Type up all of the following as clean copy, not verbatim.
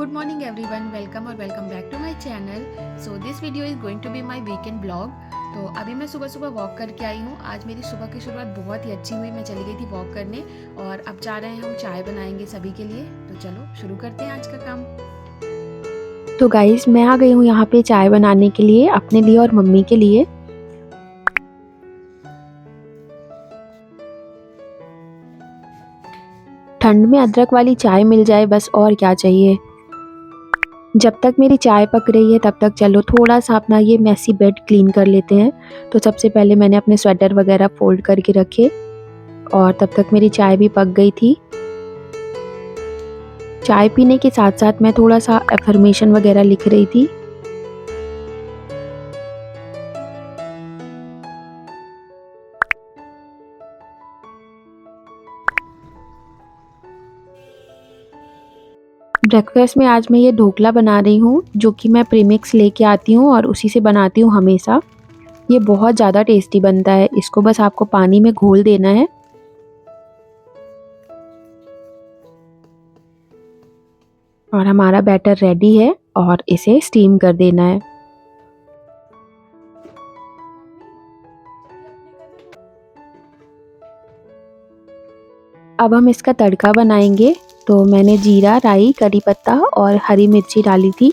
Good morning everyone, welcome और welcome back to my channel. So this video is going to be my weekend blog. तो अभी मैं सुबह सुबह walk करके आई हूँ। आज मेरी सुबह की शुरुआत बहुत ही अच्छी हुई। मैं चली गई थी वॉक करने और अब जा रहे हैं हम चाय बनाएंगे सभी के लिए। तो चलो शुरू करते हैं आज का काम। तो गाइस मैं आ गई हूँ यहाँ पे चाय बनाने के लिए अपने लिए और मम्मी के लिए। ठंड में अदरक वाली चाय मिल जाए बस, और क्या चाहिए। जब तक मेरी चाय पक रही है तब तक चलो थोड़ा सा अपना ये मैसी बेड क्लीन कर लेते हैं। तो सबसे पहले मैंने अपने स्वेटर वगैरह फोल्ड करके रखे और तब तक मेरी चाय भी पक गई थी। चाय पीने के साथ साथ मैं थोड़ा सा अफर्मेशन वगैरह लिख रही थी। ब्रेकफास्ट में आज मैं ये ढोकला बना रही हूँ, जो कि मैं प्रीमिक्स लेके आती हूँ और उसी से बनाती हूँ हमेशा। ये बहुत ज़्यादा टेस्टी बनता है। इसको बस आपको पानी में घोल देना है और हमारा बैटर रेडी है और इसे स्टीम कर देना है। अब हम इसका तड़का बनाएंगे। तो मैंने जीरा, राई, करी पत्ता और हरी मिर्ची डाली थी।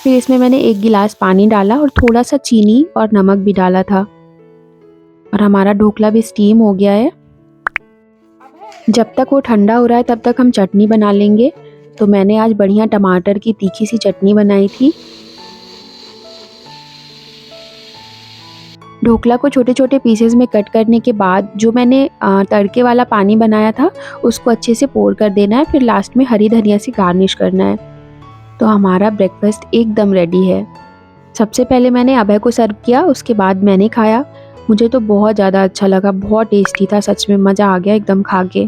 फिर इसमें मैंने 1 गिलास पानी डाला और थोड़ा सा चीनी और नमक भी डाला था। और हमारा ढोकला भी स्टीम हो गया है। जब तक वो ठंडा हो रहा है तब तक हम चटनी बना लेंगे। तो मैंने आज बढ़िया टमाटर की तीखी सी चटनी बनाई थी। ढोकला को छोटे छोटे पीसेस में कट करने के बाद जो मैंने तड़के वाला पानी बनाया था उसको अच्छे से पोर कर देना है। फिर लास्ट में हरी धनिया से गार्निश करना है। तो हमारा ब्रेकफास्ट एकदम रेडी है। सबसे पहले मैंने अभय को सर्व किया, उसके बाद मैंने खाया। मुझे तो बहुत ज़्यादा अच्छा लगा, बहुत टेस्टी था, सच में मज़ा आ गया एकदम खा के।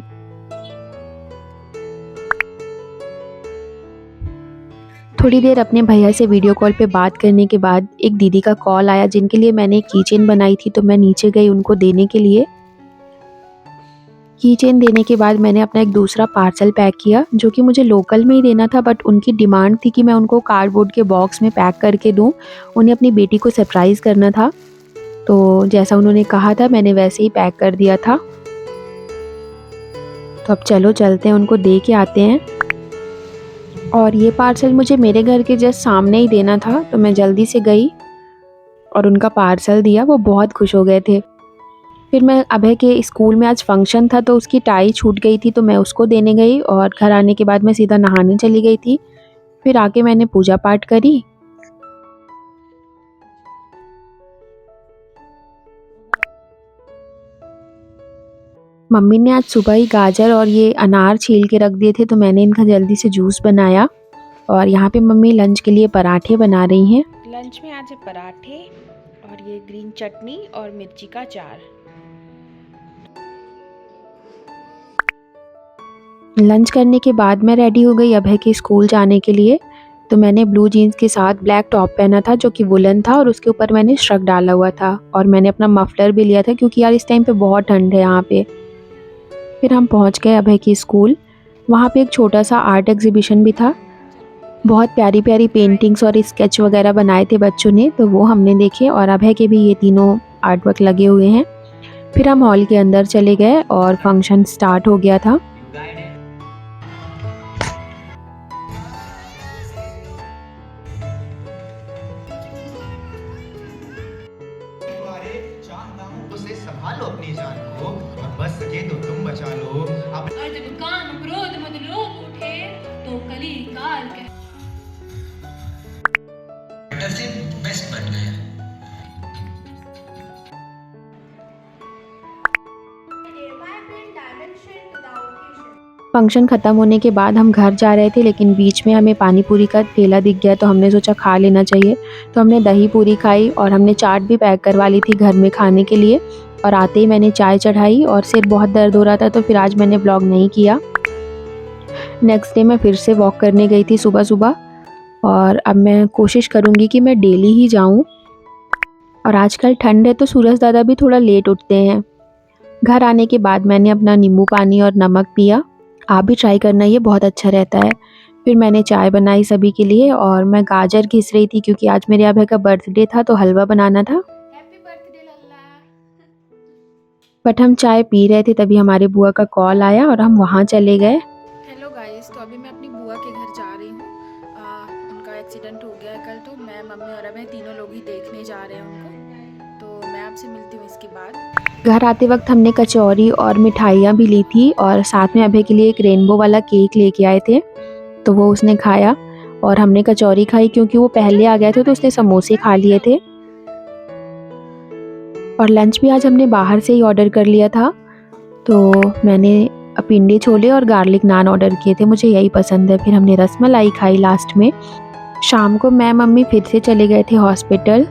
थोड़ी देर अपने भैया से वीडियो कॉल पे बात करने के बाद एक दीदी का कॉल आया जिनके लिए मैंने एक की चेन बनाई थी। तो मैं नीचे गई उनको देने के लिए। की चेन देने के बाद मैंने अपना एक दूसरा पार्सल पैक किया, जो कि मुझे लोकल में ही देना था, बट उनकी डिमांड थी कि मैं उनको कार्डबोर्ड के बॉक्स में पैक करके दूं। उन्हें अपनी बेटी को सरप्राइज़ करना था। तो जैसा उन्होंने कहा था मैंने वैसे ही पैक कर दिया था। तो अब चलो चलते हैं, उनको दे के आते हैं। और ये पार्सल मुझे मेरे घर के जस्ट सामने ही देना था। तो मैं जल्दी से गई और उनका पार्सल दिया। वो बहुत खुश हो गए थे। फिर मैं अभय के स्कूल में आज फंक्शन था तो उसकी टाई छूट गई थी, तो मैं उसको देने गई। और घर आने के बाद मैं सीधा नहाने चली गई थी। फिर आके मैंने पूजा पाठ करी। मम्मी ने आज सुबह ही गाजर और ये अनार छील के रख दिए थे, तो मैंने इनका जल्दी से जूस बनाया। और यहाँ पे मम्मी लंच के लिए पराठे बना रही हैं। लंच में आज है पराठे और ये ग्रीन चटनी और मिर्ची का अचार। लंच करने के बाद मैं रेडी हो गई अभय के स्कूल जाने के लिए। तो मैंने ब्लू जीन्स के साथ ब्लैक टॉप पहना था जो कि वुलन था, और उसके ऊपर मैंने श्रग डाला हुआ था। और मैंने अपना मफलर भी लिया था क्योंकि यार इस टाइम पे बहुत ठंड है यहाँ पे। फिर हम पहुँच गए अभय के स्कूल। वहाँ पे एक छोटा सा आर्ट एग्जीबिशन भी था। बहुत प्यारी प्यारी पेंटिंग्स और स्केच वगैरह बनाए थे बच्चों ने, तो वो हमने देखे। और अभय के भी ये तीनों आर्ट वर्क लगे हुए हैं। फिर हम हॉल के अंदर चले गए और फंक्शन स्टार्ट हो गया था। उसे संभालो अपनी जान को और बच सके तो तुम बचा लो। और जब काम क्रोध मद लोभ उठे तो कली काल कह। बेटर से बेस्ट बन गया। फंक्शन ख़त्म होने के बाद हम घर जा रहे थे, लेकिन बीच में हमें पानी पूरी का ठेला दिख गया, तो हमने सोचा खा लेना चाहिए। तो हमने दही पूरी खाई और हमने चाट भी पैक करवा ली थी घर में खाने के लिए। और आते ही मैंने चाय चढ़ाई और सिर बहुत दर्द हो रहा था, तो फिर आज मैंने ब्लॉग नहीं किया। नेक्स्ट डे मैं फिर से वॉक करने गई थी सुबह सुबह। और अब मैं कोशिश करूँगी कि मैं डेली ही जाऊँ। और आजकल ठंड है तो सूरज दादा भी थोड़ा लेट उठते हैं। घर आने के बाद मैंने अपना नींबू पानी और नमक पिया। आप भी ट्राई करना, ये बहुत अच्छा रहता है। फिर मैंने चाय बनाई सभी के लिए और मैं गाजर घिस रही थी क्योंकि आज मेरे अभय का बर्थडे था तो हलवा बनाना था। Happy birthday Lalla. बट हम चाय पी रहे थे तभी हमारे बुआ का कॉल आया और हम वहाँ चले गए। हेलो गाइस, तो अभी मैं अपनी बुआ के घर जा रही हूँ। उनका एक्सीडेंट हो गया है कल, तो मैं, मम्मी और अभय तीनों लोग ही देखने जा रहे हैं उनको। तो मैं आपसे मिलती हूँ इसके बाद। घर आते वक्त हमने कचौरी और मिठाइयाँ भी ली थी और साथ में अभय के लिए एक रेनबो वाला केक लेके आए थे, तो वो उसने खाया और हमने कचौरी खाई क्योंकि वो पहले आ गए थे तो उसने समोसे खा लिए थे। और लंच भी आज हमने बाहर से ही ऑर्डर कर लिया था, तो मैंने पिंडी छोले और गार्लिक नान ऑर्डर किए थे, मुझे यही पसंद है। फिर हमने रसमलाई खाई लास्ट में। शाम को मैं मम्मी फिर से चले गए थे हॉस्पिटल।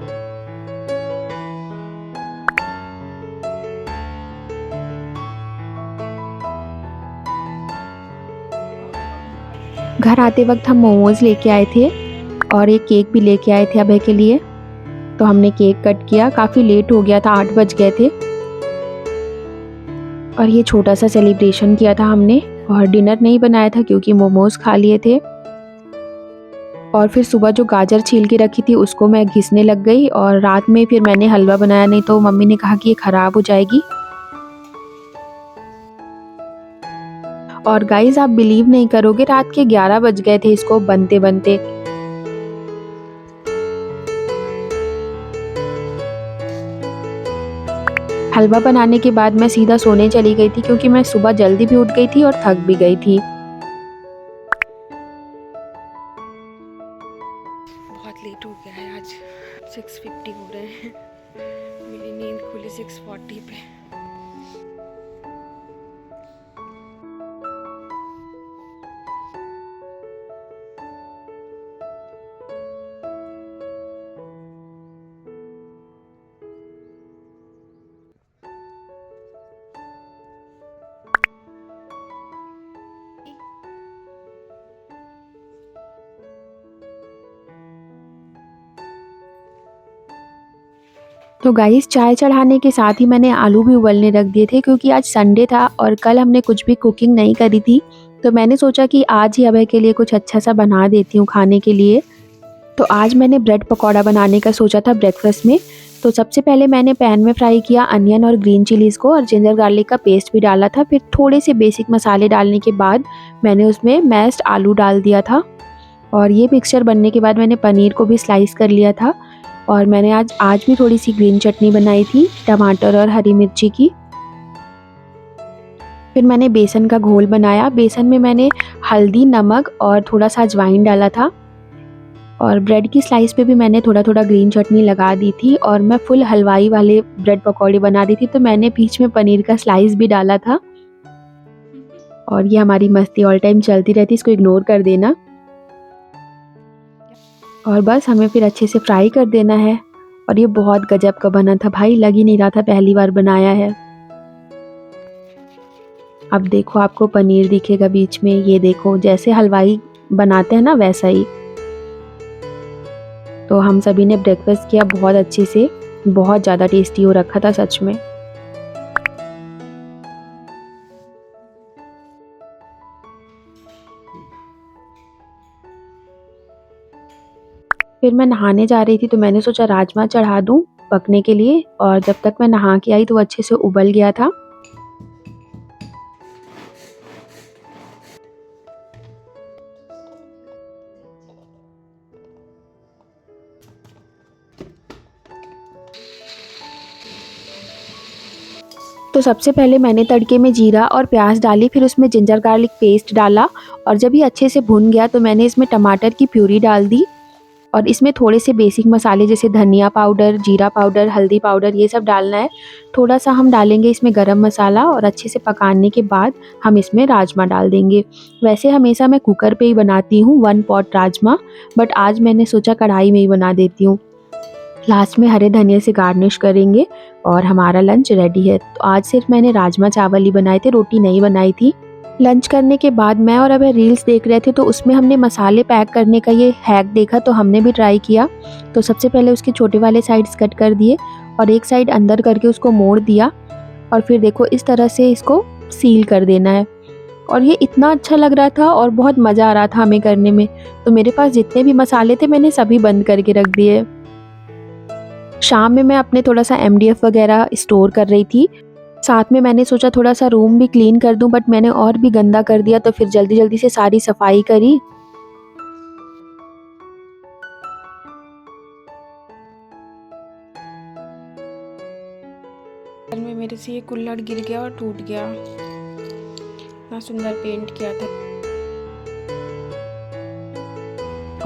घर आते वक्त हम मोमोज लेके आए थे और एक केक भी लेके आए थे अभय के लिए, तो हमने केक कट किया। काफ़ी लेट हो गया था, 8 बज गए थे और ये छोटा सा सेलिब्रेशन किया था हमने। और डिनर नहीं बनाया था क्योंकि मोमोज खा लिए थे। और फिर सुबह जो गाजर छील के रखी थी उसको मैं घिसने लग गई और रात में फिर मैंने हलवा बनाया, नहीं तो मम्मी ने कहा कि ये ख़राब हो जाएगी। और गाइज आप बिलीव नहीं करोगे, रात के 11 बज गए थे इसको बनते बनते। हलवा बनाने के बाद मैं सीधा सोने चली गई थी क्योंकि मैं सुबह जल्दी भी उठ गई थी और थक भी गई थी। बहुत लेट हो गया है, आज 6:50 हो रहे हैं। मेरी नींद खुली 6:40 पे। तो गाइस चाय चढ़ाने के साथ ही मैंने आलू भी उबलने रख दिए थे क्योंकि आज संडे था और कल हमने कुछ भी कुकिंग नहीं करी थी, तो मैंने सोचा कि आज ही अभय के लिए कुछ अच्छा सा बना देती हूँ खाने के लिए। तो आज मैंने ब्रेड पकौड़ा बनाने का सोचा था ब्रेकफास्ट में। तो सबसे पहले मैंने पैन में फ्राई किया अनियन और ग्रीन चिलीज़ को और जिंजर गार्लिक का पेस्ट भी डाला था। फिर थोड़े से बेसिक मसाले डालने के बाद मैंने उसमें मैश्ड आलू डाल दिया था और ये मिक्सचर बनने के बाद मैंने पनीर को भी स्लाइस कर लिया था। और मैंने आज भी थोड़ी सी ग्रीन चटनी बनाई थी टमाटर और हरी मिर्ची की। फिर मैंने बेसन का घोल बनाया। बेसन में मैंने हल्दी, नमक और थोड़ा सा अजवाइन डाला था और ब्रेड की स्लाइस पे भी मैंने थोड़ा थोड़ा ग्रीन चटनी लगा दी थी। और मैं फुल हलवाई वाले ब्रेड पकौड़े बना रही थी, तो मैंने बीच में पनीर का स्लाइस भी डाला था। और ये हमारी मस्ती ऑल टाइम चलती रहती, इसको इग्नोर कर देना। और बस हमें फिर अच्छे से फ्राई कर देना है। और ये बहुत गजब का बना था भाई, लग ही नहीं रहा था पहली बार बनाया है। अब देखो आपको पनीर दिखेगा बीच में, ये देखो जैसे हलवाई बनाते हैं ना वैसा ही। तो हम सभी ने ब्रेकफास्ट किया बहुत अच्छे से, बहुत ज़्यादा टेस्टी हो रखा था सच में। फिर मैं नहाने जा रही थी तो मैंने सोचा राजमा चढ़ा दूं पकने के लिए, और जब तक मैं नहा के आई तो वो अच्छे से उबल गया था। तो सबसे पहले मैंने तड़के में जीरा और प्याज डाली, फिर उसमें जिंजर गार्लिक पेस्ट डाला और जब ये अच्छे से भुन गया तो मैंने इसमें टमाटर की प्यूरी डाल दी। और इसमें थोड़े से बेसिक मसाले जैसे धनिया पाउडर, जीरा पाउडर, हल्दी पाउडर ये सब डालना है। थोड़ा सा हम डालेंगे इसमें गरम मसाला और अच्छे से पकाने के बाद हम इसमें राजमा डाल देंगे। वैसे हमेशा मैं कुकर पे ही बनाती हूँ 1 पॉट राजमा, बट आज मैंने सोचा कढ़ाई में ही बना देती हूँ। लास्ट में हरे धनिया से गार्निश करेंगे और हमारा लंच रेडी है। तो आज सिर्फ मैंने राजमा चावल ही बनाए थे, रोटी नहीं बनाई थी। लंच करने के बाद मैं और अभय रील्स देख रहे थे तो उसमें हमने मसाले पैक करने का ये हैक देखा, तो हमने भी ट्राई किया। तो सबसे पहले उसके छोटे वाले साइड्स कट कर दिए और एक साइड अंदर करके उसको मोड़ दिया और फिर देखो इस तरह से इसको सील कर देना है। और ये इतना अच्छा लग रहा था और बहुत मज़ा आ रहा था हमें करने में। तो मेरे पास जितने भी मसाले थे मैंने सभी बंद करके रख दिए। शाम में मैं अपने थोड़ा-सा एमडीएफ वगैरह स्टोर कर रही थी। साथ में मैंने सोचा थोड़ा-सा रूम भी क्लीन कर दूँ, बट मैंने और भी गंदा कर दिया, तो फिर जल्दी-जल्दी से सारी सफाई करी। घर में मेरे से ये कुल्हड़ गिर गया और टूट गया। इतना सुंदर पेंट किया था।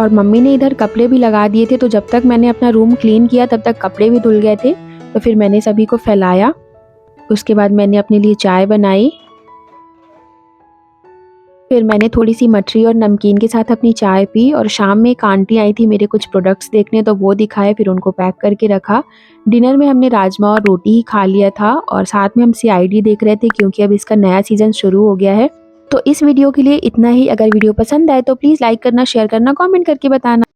और मम्मी ने इधर कपड़े भी लगा दिए थे, तो जब तक मैंने अपना रूम क्लीन किया तब तक कपड़े भी धुल गए थे। तो फिर मैंने सभी को फैलाया। उसके बाद मैंने अपने लिए चाय बनाई। फिर मैंने थोड़ी सी मठरी और नमकीन के साथ अपनी चाय पी। और शाम में एक आंटी आई थी मेरे कुछ प्रोडक्ट्स देखने, तो वो दिखाए, फिर उनको पैक करके रखा। डिनर में हमने राजमा और रोटी ही खा लिया था और साथ में हम सीआईडी देख रहे थे, क्योंकि अब इसका नया सीज़न शुरू हो गया है। तो इस वीडियो के लिए इतना ही। अगर वीडियो पसंद आए तो प्लीज़ लाइक करना, शेयर करना, कमेंट करके बताना।